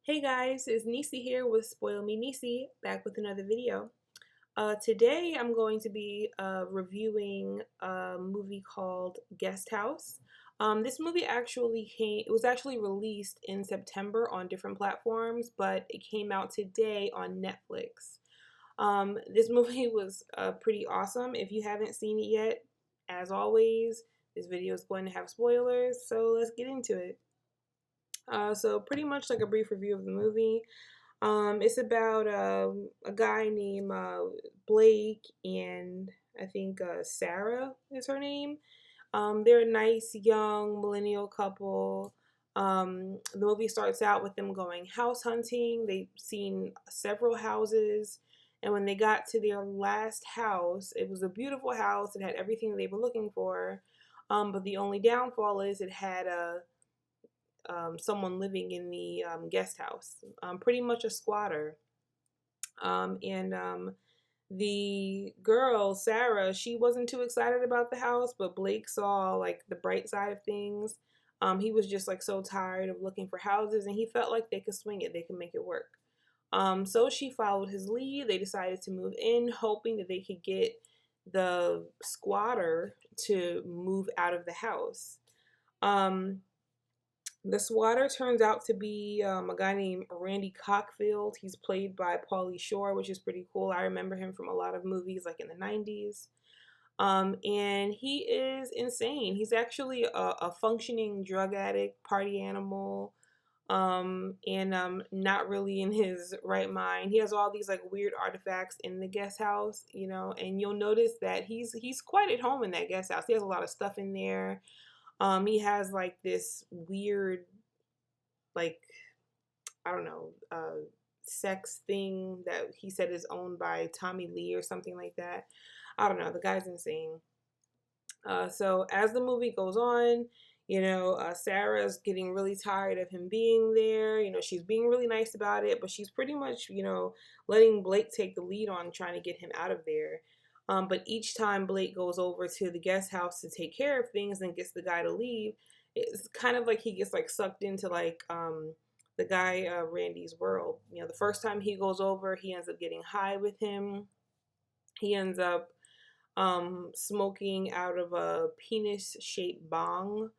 Hey guys, it's Nisi here with Spoil Me Nisi, back with another video. Today I'm going to be reviewing a movie called Guest House. This movie it was actually released in September on different platforms, but it came out today on Netflix. This movie was pretty awesome. If you haven't seen it yet, as always, this video is going to have spoilers, so let's get into it. So pretty much like a brief review of the movie. It's about a guy named Blake and I think Sarah is her name. They're a nice young millennial couple. The movie starts out with them going house hunting. They've seen several houses, and when they got to their last house, it was a beautiful house. It had everything they were looking for, but the only downfall is it had a someone living in the guest house, pretty much a squatter. And the girl, Sarah, she wasn't too excited about the house, but Blake saw like the bright side of things. He was just like so tired of looking for houses, and he felt like they could swing it, they could make it work. So she followed his lead. They decided to move in, hoping that they could get the squatter to move out of the house. Um, the swatter turns out to be a guy named Randy Cockfield. He's played by Pauly Shore, which is pretty cool. I remember him from a lot of movies like in the 90s. And he is insane. He's actually a functioning drug addict, party animal, and not really in his right mind. He has all these like weird artifacts in the guest house, and you'll notice that he's quite at home in that guest house. He has a lot of stuff in there. He has like this weird, like, I don't know, sex thing that he said is owned by Tommy Lee or something like that. I don't know. The guy's insane. So as the movie goes on, Sarah's getting really tired of him being there. She's being really nice about it, but she's pretty much, letting Blake take the lead on trying to get him out of there. But each time Blake goes over to the guest house to take care of things and gets the guy to leave, it's kind of like he gets like sucked into like the guy Randy's world. The first time he goes over, he ends up getting high with him. He ends up smoking out of a penis-shaped bong,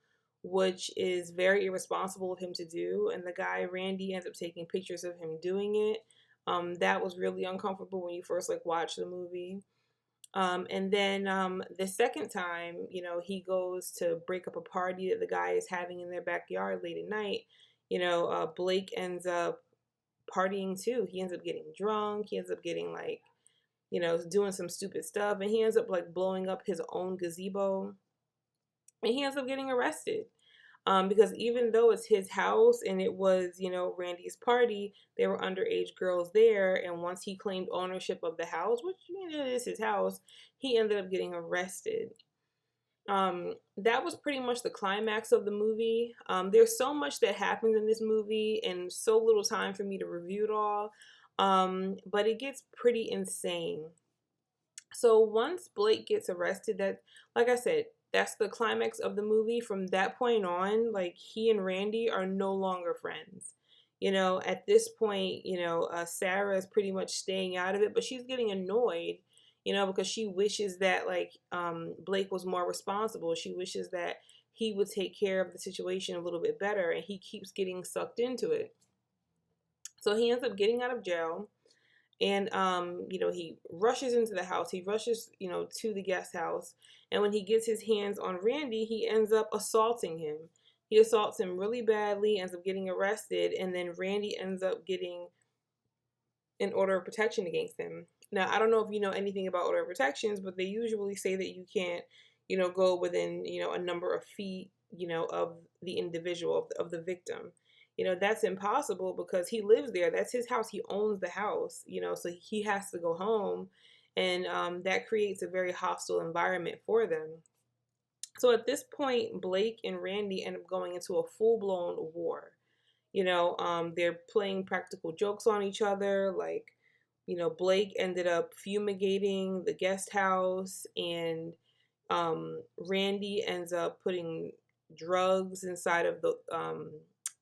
which is very irresponsible of him to do. And the guy Randy ends up taking pictures of him doing it. That was really uncomfortable when you first like watch the movie. And then the second time, he goes to break up a party that the guy is having in their backyard late at night. Blake ends up partying too. He ends up getting drunk. He ends up getting like, doing some stupid stuff. And he ends up like blowing up his own gazebo. And he ends up getting arrested. Because even though it's his house and it was, Randy's party, there were underage girls there. And once he claimed ownership of the house, which, is his house, he ended up getting arrested. That was pretty much the climax of the movie. There's so much that happens in this movie and so little time for me to review it all. But it gets pretty insane. So once Blake gets arrested, that, like I said, that's the climax of the movie. From that point on, like, he and Randy are no longer friends. At this point, Sarah is pretty much staying out of it, but she's getting annoyed, because she wishes that like Blake was more responsible. She wishes that he would take care of the situation a little bit better, and he keeps getting sucked into it. So he ends up getting out of jail. And he rushes into the house. He rushes, to the guest house. And when he gets his hands on Randy, he ends up assaulting him. He assaults him really badly, ends up getting arrested, and then Randy ends up getting an order of protection against him. Now, I don't know if you know anything about order of protections, but they usually say that you can't, go within, a number of feet, of the individual, of the victim. That's impossible because he lives there. That's his house. He owns the house, so he has to go home. And that creates a very hostile environment for them. So at this point, Blake and Randy end up going into a full-blown war. They're playing practical jokes on each other. Like, Blake ended up fumigating the guest house, and Randy ends up putting drugs inside of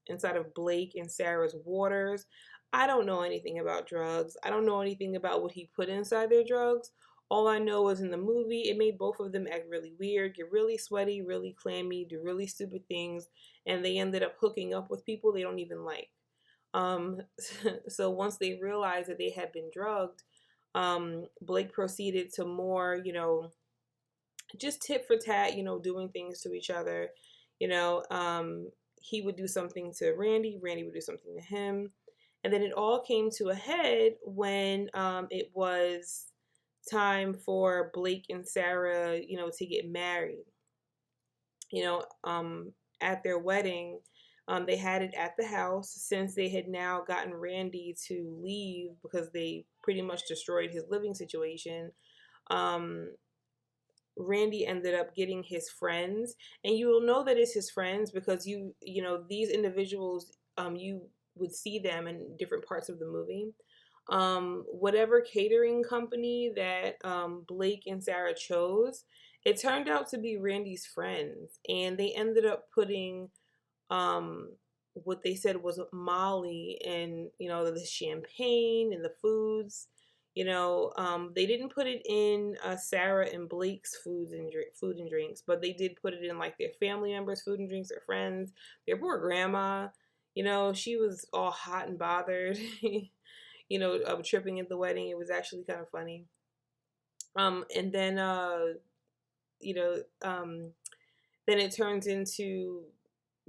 inside of Blake and Sarah's waters. I don't know anything about drugs. I don't know anything about what he put inside their drugs. All I know is in the movie, it made both of them act really weird, get really sweaty, really clammy, do really stupid things, and they ended up hooking up with people they don't even like. Um, so once they realized that they had been drugged, Blake proceeded to more, just tit for tat, doing things to each other. You know, he would do something to Randy, Randy would do something to him. And then it all came to a head when it was time for Blake and Sarah, to get married. You know, at their wedding, they had it at the house since they had now gotten Randy to leave because they pretty much destroyed his living situation. Um, Randy ended up getting his friends, and you will know that it's his friends because these individuals, you would see them in different parts of the movie. Whatever catering company that Blake and Sarah chose, it turned out to be Randy's friends, and they ended up putting um, what they said was Molly and the champagne and the foods. They didn't put it in Sarah and Blake's food and drinks, but they did put it in like their family members' food and drinks, their friends, their poor grandma. She was all hot and bothered. Tripping at the wedding. It was actually kind of funny. And then you know, then it turns into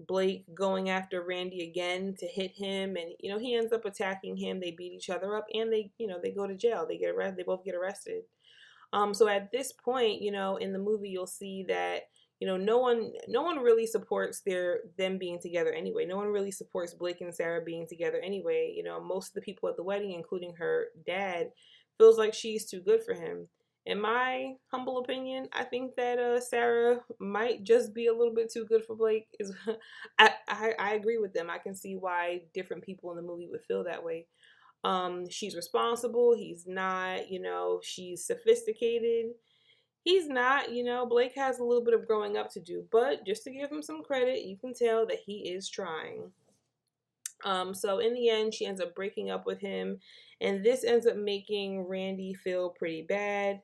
Blake going after Randy again to hit him, and he ends up attacking him. They beat each other up, and they go to jail. They get arrested. They both get arrested. So at this point, in the movie, you'll see that no one really supports them being together anyway. No one really supports Blake and Sarah being together anyway. Most of the people at the wedding, including her dad, feels like she's too good for him. In my humble opinion, I think that Sarah might just be a little bit too good for Blake. I agree with them. I can see why different people in the movie would feel that way. She's responsible. He's not. She's sophisticated. He's not. Blake has a little bit of growing up to do, but just to give him some credit, you can tell that he is trying. So in the end, she ends up breaking up with him, and this ends up making Randy feel pretty bad.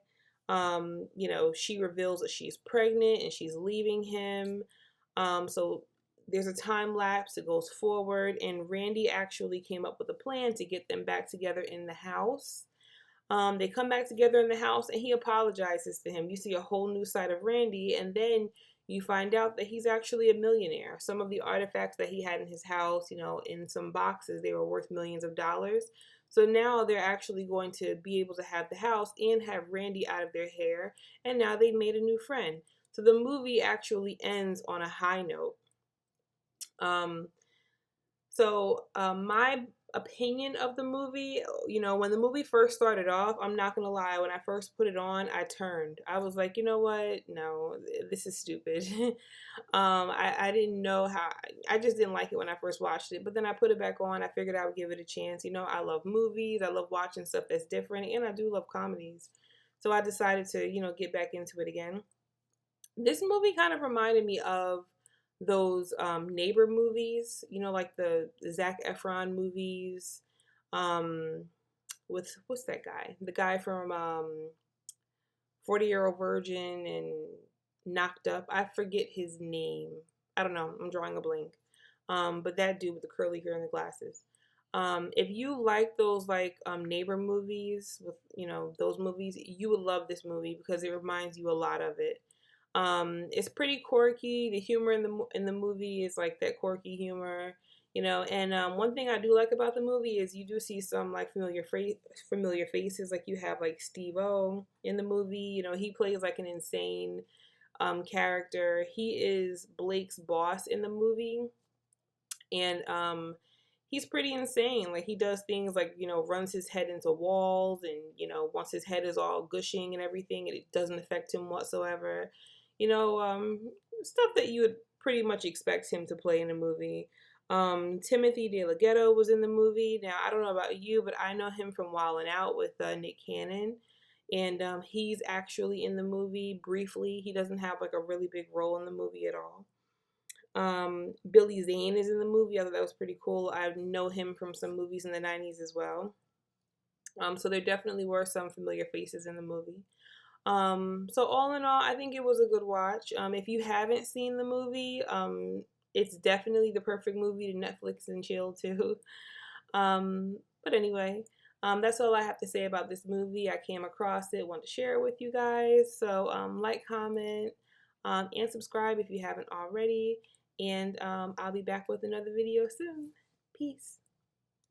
She reveals that she's pregnant and she's leaving him. So there's a time lapse, it goes forward, and Randy actually came up with a plan to get them back together in the house. They come back together in the house and he apologizes to him. You see a whole new side of Randy, and then you find out that he's actually a millionaire. Some of the artifacts that he had in his house, in some boxes, they were worth millions of dollars. So now they're actually going to be able to have the house and have Randy out of their hair, and now they've made a new friend. So the movie actually ends on a high note. Um, my opinion of the movie, when the movie first started off, I'm not gonna lie, when I first put it on, I turned. I was like, you know what? No, this is stupid. I didn't know how. I just didn't like it when I first watched it. But then I put it back on. I figured I would give it a chance. I love movies. I love watching stuff that's different, and I do love comedies. So I decided to, get back into it again. This movie kind of reminded me of those neighbor movies, like the Zac Efron movies, um, with what's that guy? The guy from 40-Year-Old Virgin and Knocked Up. I forget his name. I don't know. I'm drawing a blank. But that dude with the curly hair and the glasses. If you like those neighbor movies with those movies, you would love this movie because it reminds you a lot of it. It's pretty quirky. The humor in the movie is like that quirky humor, And one thing I do like about the movie is you do see some like familiar faces. Like you have like Steve-O in the movie. He plays like an insane character. He is Blake's boss in the movie, and he's pretty insane. Like he does things like runs his head into walls, and once his head is all gushing and everything, and it doesn't affect him whatsoever. Stuff that you would pretty much expect him to play in a movie. Timothy De La Ghetto was in the movie. Now I don't know about you, but I know him from Wildin' Out with Nick Cannon, and he's actually in the movie briefly. He doesn't have like a really big role in the movie at all. Billy Zane is in the movie. I thought that was pretty cool. I know him from some movies in the 90s as well. So there definitely were some familiar faces in the movie. So all in all, I think it was a good watch. If you haven't seen the movie, it's definitely the perfect movie to Netflix and chill to. But anyway, that's all I have to say about this movie. I came across it, want to share it with you guys. So like, comment, and subscribe if you haven't already. And I'll be back with another video soon. Peace.